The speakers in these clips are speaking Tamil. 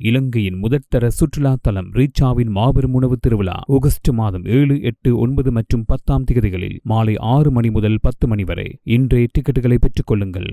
இலங்கையின் முதற்தர சுற்றுலா தலம் ரீச்சாவின் மாபெரும் உணவு திருவிழா ஆகஸ்ட் மாதம் 7, 8, 9 மற்றும் 10 தேதிகளில் மாலை 6 மணி முதல் 10 மணி வரை. இன்றைய டிக்கெட்டுகளை பெற்றுக் கொள்ளுங்கள்.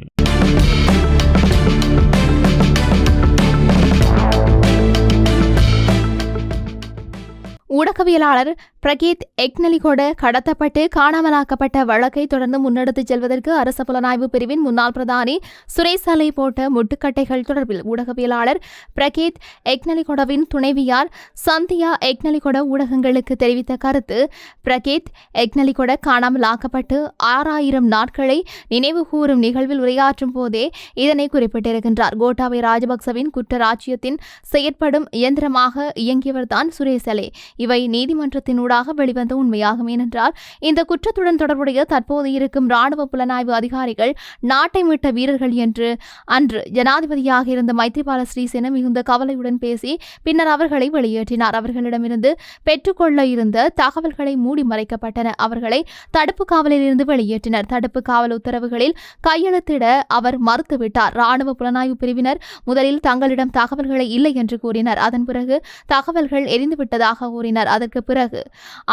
ஊடகவியலாளர் பிரகீத் எக்னலிகொட கடத்தப்பட்டு காணாமலாக்கப்பட்ட வழக்கை தொடர்ந்து முன்னெடுத்துச் செல்வதற்கு அரச புலனாய்வு பிரிவின் முன்னாள் பிரதானி சுரேஷ் சலை போட்ட முட்டுக்கட்டைகள் தொடர்பில் ஊடகவியலாளர் பிரகீத் எக்னலிகொடவின் துணைவியார் சந்தியா எக்னலிகொட ஊடகங்களுக்கு தெரிவித்த கருத்து. பிரகீத் எக்னலிகொட காணாமலாக்கப்பட்டு 6000 நாட்களை நினைவு கூறும் நிகழ்வில் உரையாற்றும் போதே இதனை குறிப்பிட்டிருக்கின்றார். கோட்டாபய ராஜபக்சவின் குற்றராஜ்யத்தின் செயற்படும் இயந்திரமாக இயங்கியவர்தான் சுரேஷ் சலை. இவை நீதிமன்றத்தினூடாக வெளிவந்த உண்மையாகும். ஏனென்றால் இந்த குற்றத்துடன் தொடர்புடைய தற்போது இருக்கும் இராணுவ புலனாய்வு அதிகாரிகள் நாட்டை மீட்ட வீரர்கள் என்று அன்று ஜனாதிபதியாக இருந்த மைத்ரிபால சிறிசேன மிகுந்த கவலையுடன் பேசி பின்னர் அவர்களை வெளியேற்றினார். அவர்களிடமிருந்து பெற்றுக்கொள்ள இருந்த தகவல்களை மூடி மறைக்கப்பட்டன. அவர்களை தடுப்பு காவலில் இருந்து வெளியேற்றினர். தடுப்பு காவல் உத்தரவுகளில் கையெழுத்திட அவர் மறுத்துவிட்டார். இராணுவ புலனாய்வு பிரிவினர் முதலில் தங்களிடம் தகவல்களை இல்லை என்று கூறினர். அதன் பிறகு தகவல்கள் எரிந்துவிட்டதாக கூறினர். அதற்கு பிறகு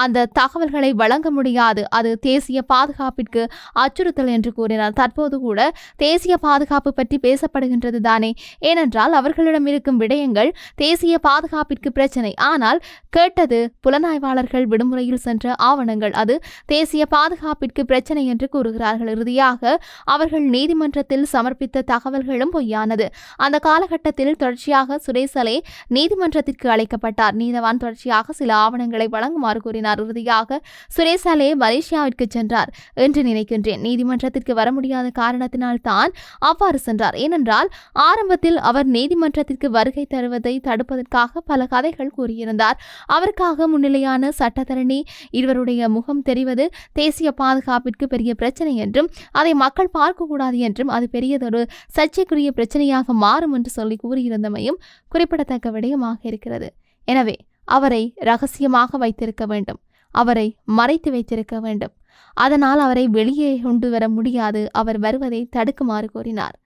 அந்த தகவல்களை வழங்க முடியாது, அது தேசிய பாதுகாப்பிற்கு அச்சுறுத்தல் என்று கூறினார். தற்போது கூட தேசிய பாதுகாப்பு பற்றி பேசப்படுகின்றது தானே, ஏனென்றால் அவர்களிடம் இருக்கும் விடயங்கள் தேசிய பாதுகாப்பிற்கு பிரச்சனை. ஆனால் கேட்டது புலனாய்வாளர்கள் விடுமுறையில் சென்ற ஆவணங்கள், அது தேசிய பாதுகாப்பிற்கு பிரச்சனை என்று கூறுகிறார்கள். இறுதியாக அவர்கள் நீதிமன்றத்தில் சமர்ப்பித்த தகவல்களும் பொய்யானது. அந்த காலகட்டத்தில் தொடர்ச்சியாக சுரேஷ் சலை நீதிமன்றத்திற்கு அழைக்கப்பட்டார். நீதவான் தொடர்ச்சியாக சில ஆவணங்களை வழங்குமாறு கூறினார். இறுதியாக சுரேஷ் சலை மலேசியாவிற்கு சென்றார் என்று நினைக்கின்றேன். நீதிமன்றத்திற்கு வர முடியாத காரணத்தினால் தான் அவ்வாறு சென்றார். ஏனென்றால் ஆரம்பத்தில் அவர் நீதிமன்றத்திற்கு வருகை தருவதை தடுப்பதற்காக பல கதைகள் கூறியிருந்தார். அவருக்காக முன்னிலையான சட்டத்தரணி இருவருடைய முகம் தெரிவது தேசிய பாதுகாப்பிற்கு பெரிய பிரச்சனை என்றும் அதை மக்கள் பார்க்கக்கூடாது என்றும் அது பெரியதொரு சர்ச்சைக்குரிய பிரச்சனையாக மாறும் என்று சொல்லி கூறியிருந்தமையும் குறிப்பிடத்தக்க விடயமாக இருக்கிறது. எனவே அவரை ரகசியமாக வைத்திருக்க வேண்டும், அவரை மறைத்து வைத்திருக்க வேண்டும். அதனால் அவரை வெளியே கொண்டு வர முடியாது. அவர் வருவதை தடுக்குமாறு கோரினார்.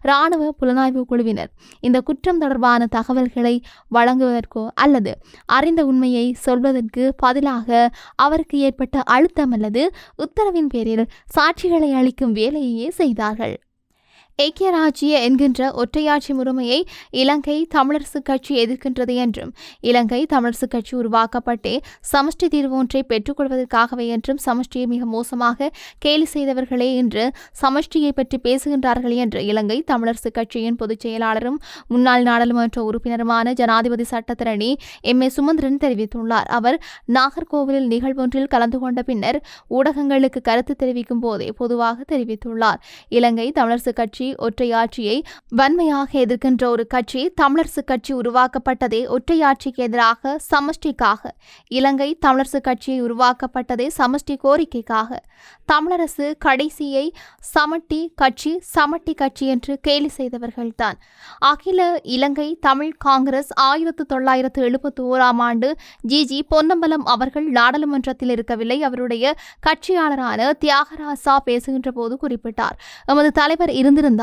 இராணுவ புலனாய்வு குழுவினர் இந்த குற்றம் தொடர்பான தகவல்களை வழங்குவதற்கோ அல்லது அறிந்த உண்மையை சொல்வதற்கு பதிலாக அவருக்கு ஏற்பட்ட அழுத்தம் அல்லது உத்தரவின் பேரில் சாட்சிகளை அளிக்கும் வேலையையே செய்தார்கள். ஐக்கிய ராஜ்ய என்கின்ற ஒற்றையாட்சி முறைமையை இலங்கை தமிழரசு கட்சி எதிர்க்கின்றது என்றும் இலங்கை தமிழரசு கட்சி உருவாக்கப்பட்டே சமஷ்டி தீர்வு ஒன்றை பெற்றுக்கொள்வதற்காகவே என்றும் சமஷ்டியை மிக மோசமாக கேலி செய்தவர்களே இன்று சமஷ்டியை பற்றி பேசுகின்றார்கள் என்று இலங்கை தமிழரசு கட்சியின் பொதுச் செயலாளரும் முன்னாள் நாடாளுமன்ற உறுப்பினருமான ஜனாதிபதி சட்டத்தரணி M.A. சுமந்திரன் தெரிவித்துள்ளார். அவர் நாகர்கோவிலில் நிகழ்வொன்றில் கலந்து கொண்ட பின்னர் ஊடகங்களுக்கு கருத்து தெரிவிக்கும் போதே பொதுவாக தெரிவித்துள்ளார். இலங்கை தமிழரசு கட்சி ஒற்றையாட்சியை வன்மையாக எதிர்க்கின்ற ஒரு கட்சி. தமிழரசு கட்சி உருவாக்கப்பட்டதே ஒற்றையாட்சிக்கு எதிராக சமஷ்டிக்காக. இலங்கை தமிழரசு கட்சியை உருவாக்கப்பட்டதே சமஷ்டி கோரிக்கைக்காக. தமிழரசு கடைசியை சமட்டி கட்சி என்று கேலி செய்தவர்கள்தான். அகில இலங்கை தமிழ் காங்கிரஸ் 1971ஆம் ஆண்டு ஜி பொன்னம்பலம் அவர்கள் நாடாளுமன்றத்தில் இருக்கவில்லை. அவருடைய கட்சியாளரான தியாகராசா பேசுகின்ற போது குறிப்பிட்டார், எமது தலைவர் இருந்திருந்தால்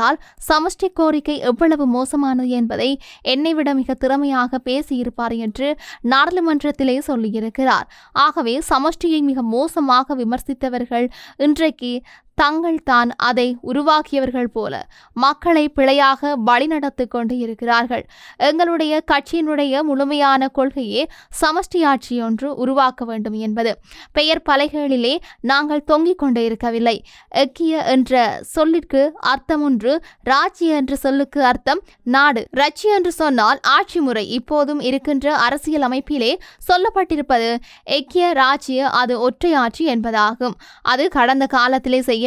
சமஷ்டி கோரிக்கை எவ்வளவு மோசமானது என்பதை என்னை விட மிக திறமையாக பேசியிருப்பார் என்று நாடாளுமன்றத்திலே சொல்லியிருக்கிறார். ஆகவே சமஷ்டியை மிக மோசமாக விமர்சித்தவர்கள் இன்றைக்கு தங்கள் தான் அதை உருவாக்கியவர்கள் போல மக்களை பிழையாக வழிநடத்தி கொண்டு இருக்கிறார்கள். எங்களுடைய கட்சியினுடைய முழுமையான கொள்கையே சமஷ்டி ஆட்சி ஒன்று உருவாக்க வேண்டும் என்பது. பெயர் பலகைகளிலே நாங்கள் தொங்கிக் கொண்டு இருக்கவில்லை. எக்கிய என்ற சொல்லிற்கு அர்த்தம் ஒன்று, ராஜ்ய என்ற சொல்லுக்கு அர்த்தம் நாடு. ரட்சி என்று சொன்னால் ஆட்சி முறை. இப்போதும் இருக்கின்ற அரசியல் அமைப்பிலே சொல்லப்பட்டிருப்பது எக்கிய ராஜ்ய, அது ஒற்றை ஆட்சி என்பதாகும். அது கடந்த காலத்திலே செய்யப்பட்ட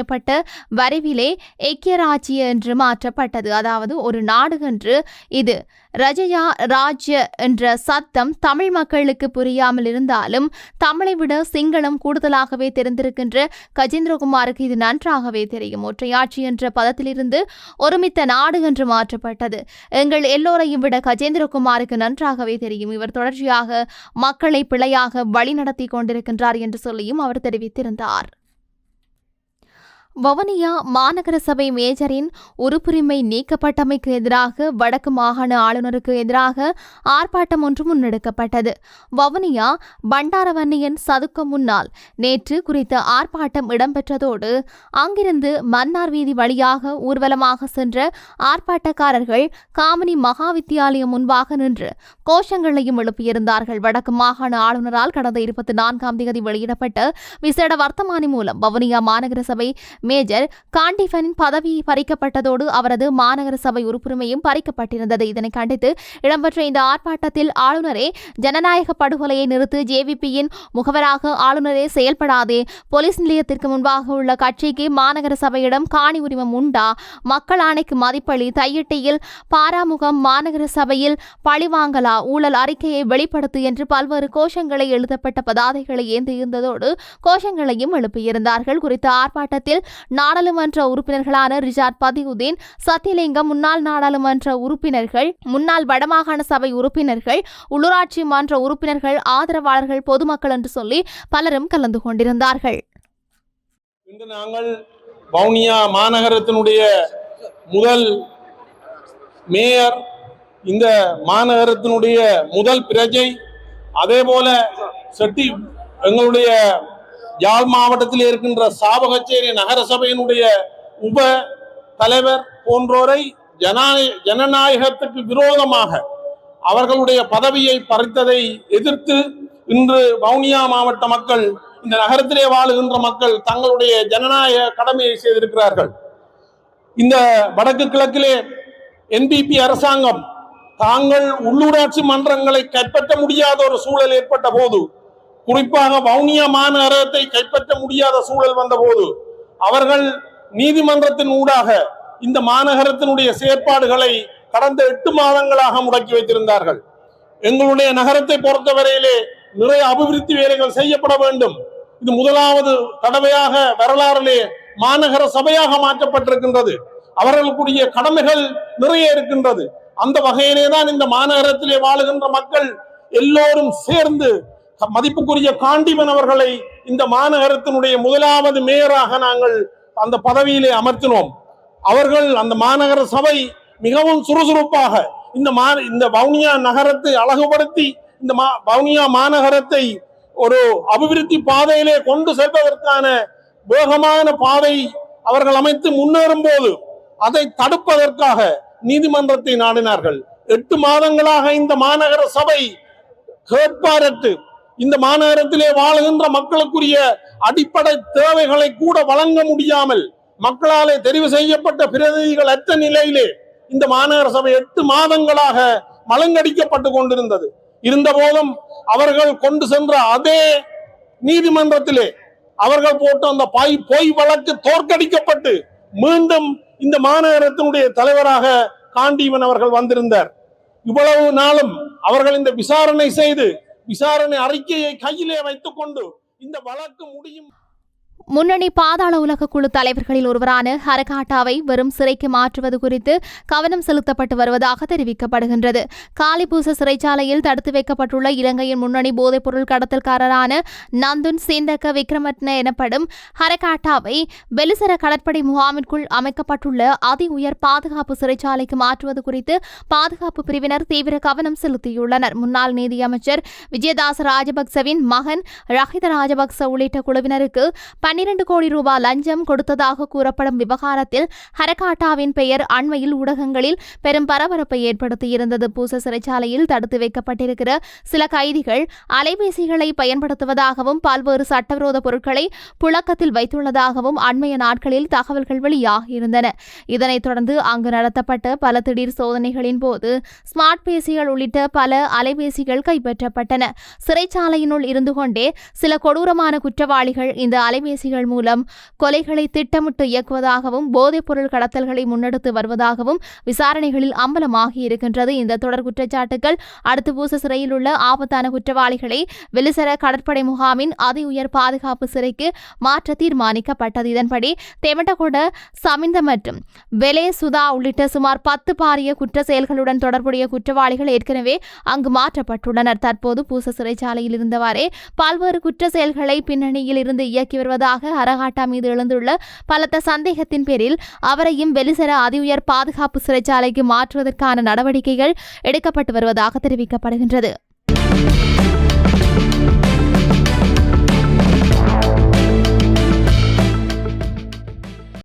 வரைவிலே ஐக்கிய ராஜ்ய என்று மாற்றப்பட்டது. அதாவது ஒரு நாடு என்று. இது ரஜயா ராஜ்ய என்ற சத்தம் தமிழ் மக்களுக்கு புரியாமல் இருந்தாலும் தமிழை விட சிங்களம் கூடுதலாகவே தெரிந்திருக்கின்ற கஜேந்திரகுமாருக்கு இது நன்றாகவே தெரியும். ஒற்றையாட்சி என்ற பதத்திலிருந்து ஒருமித்த நாடு என்று மாற்றப்பட்டது. எங்கள் எல்லோரையும் விட கஜேந்திரகுமாருக்கு நன்றாகவே தெரியும். இவர் தொடர்ச்சியாக மக்களை பிழையாக வழிநடத்தி கொண்டிருக்கின்றார் என்று சொல்லியும் அவர் தெரிவித்திருந்தார். வவுனியா மாநகர சபை மேஜரின் உறுப்புரிமை நீக்கப்பட்டமைக்கு எதிராக வடக்கு மாகாண ஆளுநருக்கு எதிராக ஆர்ப்பாட்டம் ஒன்று முன்னெடுக்கப்பட்டது. வவுனியா பண்டாரவன்னியன் சதுக்கம் முன்னால் நேற்று குறித்த ஆர்ப்பாட்டம் இடம்பெற்றதோடு அங்கிருந்து மன்னார் வீதி வழியாக ஊர்வலமாக சென்ற ஆர்ப்பாட்டக்காரர்கள் காமினி மகா வித்தியாலயம் முன்பாக நின்று கோஷங்களையும் எழுப்பியிருந்தார்கள். வடக்கு மாகாண ஆளுநரால் கடந்த 24ஆம் தேதி வெளியிடப்பட்ட விசேட வர்த்தமானி மூலம் வவுனியா மாநகர சபை மேஜர் காண்டிஃபனின் பதவி பறிக்கப்பட்டதோடு அவரது மாநகர சபை உறுப்புரிமையும் பறிக்கப்பட்டிருந்தது. இதனை கண்டித்து இடம்பெற்ற இந்த ஆர்ப்பாட்டத்தில் ஆளுநரே ஜனநாயக படுகொலையை நிறுத்து, ஜேவிபியின் முகவராக ஆளுநரே செயல்படாதே, போலீஸ் நிலையத்திற்கு முன்பாக உள்ள கட்சிக்கு மாநகர சபையிடம் காணி உரிமம் உண்டா, மக்கள் ஆணைக்கு மதிப்பளி, தையிட்டியில் பாராமுகம் மாநகர சபையில் பழிவாங்கலா, ஊழல் அறிக்கையை வெளிப்படுத்து என்று பல்வேறு கோஷங்களை எழுதப்பட்ட பதாதைகளை ஏந்தியிருந்ததோடு கோஷங்களையும் எழுப்பியிருந்தார்கள். குறித்த ஆர்ப்பாட்டத்தில் நாடாளுமன்ற உறுப்பினர்களான ரிஷாட் பதியுதீன், சத்தியலிங்கம், முன்னாள் நாடாளுமன்ற உறுப்பினர்கள், முன்னாள் வடமாகாண சபை உறுப்பினர்கள், உள்ளூராட்சி மன்ற உறுப்பினர்கள், ஆதரவாளர்கள், பொதுமக்கள் என்று சொல்லி பலரும் கலந்து கொண்டிருந்தார்கள். இன்று நாங்கள் வவுனியா மாநகரத்தினுடைய முதல் மேயர், இந்த மாநகரத்தினுடைய முதல் பிரஜை, அதே போல செட்டி எங்களுடைய யாழ் மாவட்டத்தில் இருக்கின்ற சாவகச்சேரி நகர சபையினுடைய உப தலைவர் போன்றோரை ஜனநாயகத்துக்கு விரோதமாக அவர்களுடைய பதவியை பறித்ததை எதிர்த்து இன்று வவுனியா மாவட்ட மக்கள், இந்த நகரத்திலே வாழுகின்ற மக்கள் தங்களுடைய ஜனநாயக கடமையை செய்திருக்கிறார்கள். இந்த வடக்கு கிழக்கிலே என்பிபி அரசாங்கம் தாங்கள் உள்ளூராட்சி மன்றங்களை கைப்பற்ற முடியாத ஒரு சூழல் ஏற்பட்ட போது, குறிப்பாக வவுனியா மாநகரத்தை கைப்பற்ற முடியாத சூழல் வந்த போது அவர்கள் நீதிமன்றத்தின் ஊடாக இந்த மாநகரத்தினுடைய செயற்பாடுகளை கடந்த 8 மாதங்களாக முடக்கி வைத்திருந்தார்கள். எங்களுடைய நகரத்தை பொறுத்தவரையிலே நிறைய அபிவிருத்தி வேலைகள் செய்யப்பட வேண்டும். இது முதலாவது தடவையாக வரலாறிலே மாநகர சபையாக மாற்றப்பட்டிருக்கின்றது. அவர்களுக்குரிய கடமைகள் நிறைய இருக்கின்றது. அந்த வகையிலே தான் இந்த மாநகரத்திலே வாழுகின்ற மக்கள் எல்லோரும் சேர்ந்து மதிப்புக்குரிய காண்டிமன் அவர்களை இந்த மாநகரத்தினுடைய முதலாவது மேயராக நாங்கள் அந்த பதவியிலே அமர்த்தினோம். அவர்கள் அந்த மாநகர சபை மிகவும் சுறுசுறுப்பாக இந்த வவுனியா நகரத்தை அழகுபடுத்தி இந்த வவுனியா மாநகரத்தை ஒரு அபிவிருத்தி பாதையிலே கொண்டு செல்வதற்கான வேகமான பாதை அவர்கள் அமைத்து முன்னேறும் போது அதை தடுப்பதற்காக நீதிமன்றத்தை நாடினார்கள். 8 மாதங்களாக இந்த மாநகர சபை கேட்பாரற்று இந்த மாநகரத்திலே வாழுகின்ற மக்களுக்குரிய அடிப்படை தேவைகளை கூட வழங்க முடியாமல் மக்களாலே தெரிவு செய்யப்பட்ட பிரதிநிதிகள் அற்ற நிலையிலே இந்த மாநகர சபை 8 மாதங்களாக மலங்கடிக்கப்பட்டு கொண்டிருந்தது. இருந்த போதும் அவர்கள் கொண்டு சென்ற அதே நீதிமன்றத்திலே அவர்கள் போட்ட அந்த பொய் வழக்கு தோற்கடிக்கப்பட்டு மீண்டும் இந்த மாநகரத்தினுடைய தலைவராக காண்டீவன் அவர்கள் வந்திருந்தார். இவ்வளவு நாளும் அவர்கள் இந்த விசாரணை செய்து விசாரணை அறிக்கையை கையிலே வைத்துக் கொண்டு இந்த வழக்கு முடியும். முன்னணி பாதாள உலக குழு தலைவர்களில் ஒருவரான ஹரகாட்டாவை வெறும் சிறைக்கு மாற்றுவது குறித்து கவனம் செலுத்தப்பட்டு வருவதாக தெரிவிக்கப்படுகின்றது. காலிபூச சிறைச்சாலையில் தடுத்து வைக்கப்பட்டுள்ள இலங்கையின் முன்னணி போதைப்பொருள் கடத்தல்காரரான நந்துன் சிந்தக்க விக்ரமட்ன எனப்படும் ஹரகாட்டாவை வெலிசர கடற்படை முகாமிற்குள் அமைக்கப்பட்டுள்ள அதி உயர் பாதுகாப்பு சிறைச்சாலைக்கு மாற்றுவது குறித்து பாதுகாப்பு பிரிவினர் தீவிர கவனம் செலுத்தியுள்ளனர். முன்னாள் நீதியமைச்சர் விஜயதாச ராஜபக்சவின் மகன் ரஹித ராஜபக்ச உள்ளிட்ட குழுவினருக்கு 12 கோடி ரூபாய் லஞ்சம் கொடுத்ததாக கூறப்படும் விவகாரத்தில் ஹரகாட்டாவின் பெயர் அண்மையில் ஊடகங்களில் பெரும் பரபரப்பை ஏற்படுத்தியிருந்தது. பூச சிறைச்சாலையில் தடுத்து வைக்கப்பட்டிருக்கிற சில கைதிகள் அலைபேசிகளை பயன்படுத்துவதாகவும் பல்வேறு சட்டவிரோத பொருட்களை புழக்கத்தில் வைத்துள்ளதாகவும் அண்மைய நாட்களில் தகவல்கள் வெளியாகியிருந்தன. இதனைத் தொடர்ந்து அங்கு நடத்தப்பட்ட பல திடீர் சோதனைகளின் போது ஸ்மார்ட் பேசிகள் உள்ளிட்ட பல அலைபேசிகள் கைப்பற்றப்பட்டன. சிறைச்சாலையினுள் இருந்து கொண்டே சில கொடூரமான குற்றவாளிகள் இந்த அலைபேசிகள் மூலம் கொலைகளை திட்டமிட்டு இயக்குவதாகவும் போதைப்பொருள் கடத்தல்களை முன்னெடுத்து வருவதாகவும் விசாரணைகளில் அம்பலமாகி இருக்கின்றது. இந்த தொடர் குற்றச்சாட்டுகள் அடுத்து பூச சிறையில் உள்ள ஆபத்தான குற்றவாளிகளை வெலிசர கடற்படை முகாமின் அதி உயர் பாதுகாப்பு சிறைக்கு மாற்ற தீர்மானிக்கப்பட்டது. இதன்படி தெமட்டகொட, சமிந்த மற்றும் வெலே சுதா உள்ளிட்ட சுமார் 10 பாரிய குற்ற செயல்களுடன் தொடர்புடைய குற்றவாளிகள் ஏற்கனவே அங்கு மாற்றப்பட்டுள்ளனர். தற்போது பூச சிறைச்சாலையில் இருந்தவாறே பல்வேறு குற்ற செயல்களை பின்னணியில் இருந்து இயக்கி வருவதாக தொடர்பாக அரகாட்டா மீது எழுந்துள்ள பலத்த சந்தேகத்தின் பேரில் அவரையும் வெலிசர அதிஉயர் பாதுகாப்பு சிறைச்சாலைக்கு மாற்றுவதற்கான நடவடிக்கைகள் எடுக்கப்பட்டு வருவதாக தெரிவிக்கப்படுகின்றது.